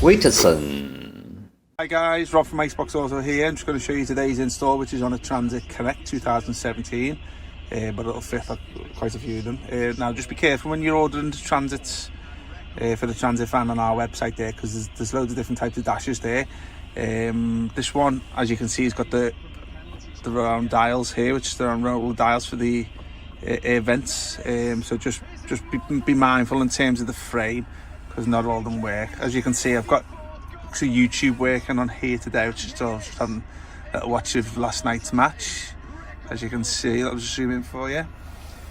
WITSON. Hi guys, Rob from Icebox Auto here. I'm just going to show you today's install, which is on a Transit Connect 2017, but it'll fit quite a few of them. Now just be careful when you're ordering the Transits for the Transit van on our website there, because there's loads of different types of dashes there. This one, as you can see, has got the round dials here, which is the round dials for the air vents. So just be mindful in terms of the frame, because not all of them work. As you can see, I've got YouTube working on here today, which is still just having a watch of last night's match. As you can see, I'll just zoom in for you.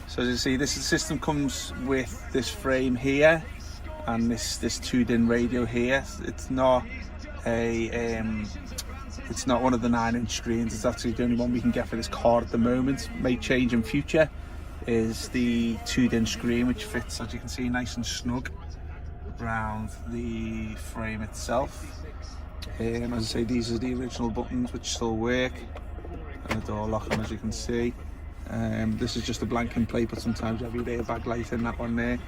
So as you see, this system comes with this frame here and this tuned-in radio here. It's not it's not one of the 9-inch screens. It's actually the only one we can get for this car at the moment. May change in future. Is the tuned-in screen, which fits, as you can see, nice and snug around the frame itself. As I say, these are the original buttons which still work, and the door locking, as you can see. This is just a blanking plate, but sometimes you have your airbag light in that one there.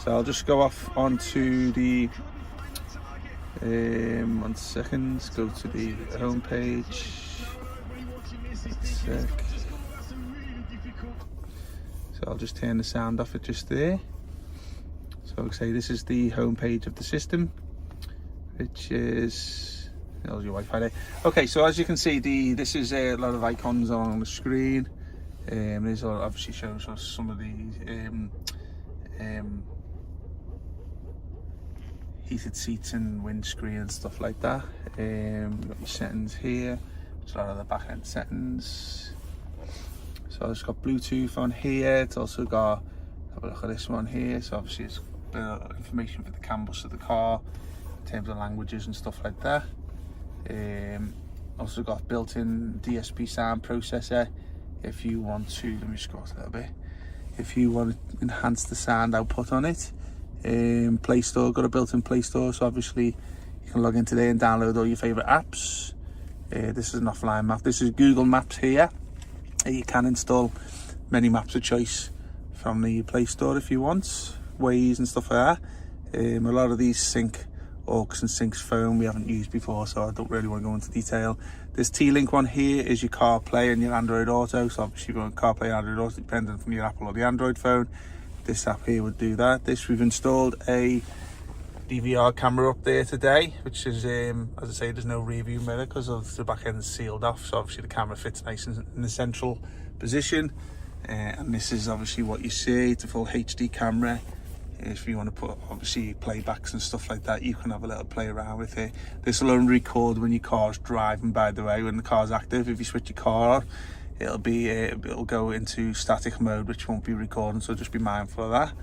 So I'll just go off onto the 1 second, go to the home page. 1 sec. So I'll just turn the sound off it just there. So I'll say this is the home page of the system, which is, there's your Wi-Fi there. Okay, so as you can see, this is a lot of icons on the screen. This obviously shows us some of the heated seats and windscreen and stuff like that. You've got your settings here. There's a lot of the back end settings. So it's got Bluetooth on here. It's also got, have a look at this one here. So obviously it's information for the CAN bus of the car in terms of languages and stuff like that. Also got built-in DSP sound processor. If you want to, let me scroll a little bit. If you want to enhance the sound output on it, Play Store, got a built-in Play Store. So obviously you can log into there and download all your favorite apps. This is an offline map. This is Google Maps here. You can install many maps of choice from the Play Store if you want, Waze and stuff like that. A lot of these sync aux and syncs phone we haven't used before, so I don't really want to go into detail. This T-Link one here is your CarPlay and your Android Auto. So obviously you want CarPlay and Android Auto, depending from your Apple or the Android phone. This app here would do that. This, we've installed a DVR camera up there today, which is, as I say, there's no rear view mirror because of the back end sealed off, so obviously the camera fits nice in the central position. And this is obviously what you see. It's a full HD camera. If you want to put obviously playbacks and stuff like that, you can have a little play around with it. This will only record when your car's driving, by the way. When the car's active, if you switch your car on, it'll go into static mode, which won't be recording, so just be mindful of that.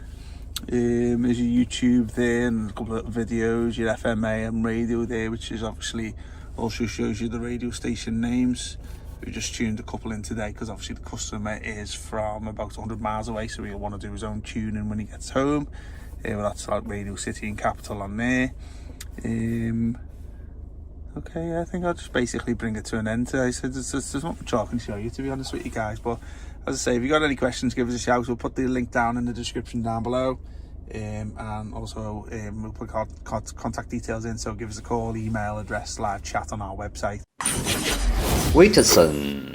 There's your YouTube there and a couple of videos, your FM AM radio there, which is obviously also shows you the radio station names. We just tuned a couple in today because obviously the customer is from about 100 miles away, so he'll want to do his own tuning when he gets home. Well, that's like Radio City and Capital on there. Okay, I think I'll just basically bring it to an end today. So there's not much I can show you, to be honest with you guys, but as I say, if you got any questions, give us a shout. We'll put the link down in the description down below, and also we'll put contact details in, so give us a call, email address, live chat on our website. WITSON.